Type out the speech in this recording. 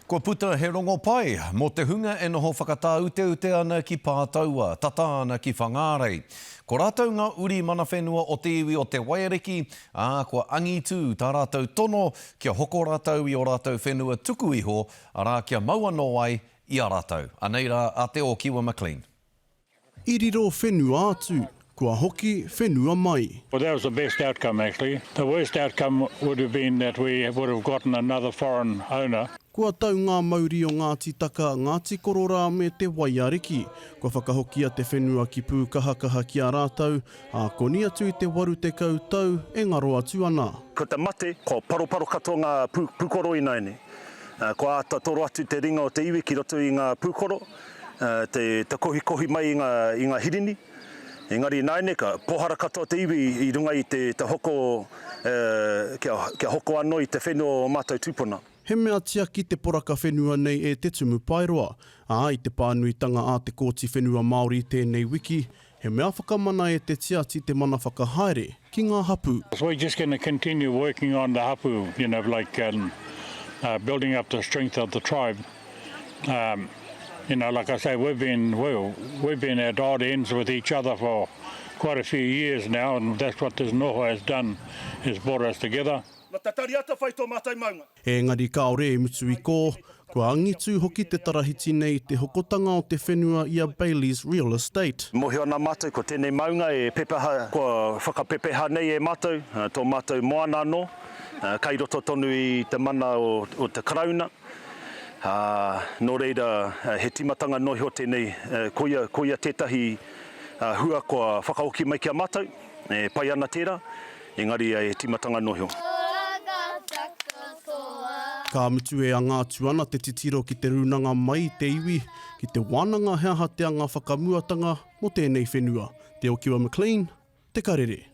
Ko puta he rongo pai, mo te hunga e noho whakatā-ute ana ki pātaua, tata ana ki whangārei. Ko rātou ngā uri mana whenua o te iwi o te Waiariki, ko angitu tā rātou tono, kia hoko rātou I o rātou whenua tuku iho, arā kia maua no ai I a rātou. Anei rā, a te o Kiwa McLean. I riro whenua atu, kua hoki whenua mai. Well, that was the best outcome, actually. The worst outcome would have been that we would have gotten another foreign owner. Kua tau ngā mauri o Ngāti Taka, Ngāti Korora me te Waiariki. Kua whakahokia te whenua ki pūkahakaha ki a rātou, a koni atu I te waru te kautau, e ngaro atu ana. Ko te mate, ko paroparo katoa ngā pūkoro ina ene. Ko ata toro atu te ringa o te iwi ki roto I ngā pūkoro, te kohi mai I ngā hirini. Engari naine ka pohara katoa te iwi I runga I te hoko, kia hoko anō I te whenua o mātou tūpuna. He mea tia ki te poraka whenua nei e te tumu pairoa, I te pānuitanga a te kōti whenua Māori tēnei wiki, he mea whakamana e te tia ti te mana whakahaere ki ngā hapu. So we're just going to continue working on the hapu, building up the strength of the tribe. Like I say, we've been at odd ends with each other for quite a few years now, and that's what this noho has done, is brought us together. Engari kaore e mutu I kō, kua angitu hoki te tarahiti nei te hokotanga o te whenua I a Bailey's Real Estate. Mohi ona mātou ko tēnei maunga e pepeha, kua whakapepeha nei e mātou, tō mātou moana anō, kai roto tonu I te mana o te karauna. Nō reira, he timatanga nohi o tēnei koia tētahi hua kua whakaoki mai kia mātou, e pai ana tērā, engari he timatanga nohi o. Ka mutu e angātu ana te titiro ki te runanga mai te iwi, ki te wānanga hea hatea ngā whakamuatanga mo tēnei whenua. Te o Kiwa McLean, te karere.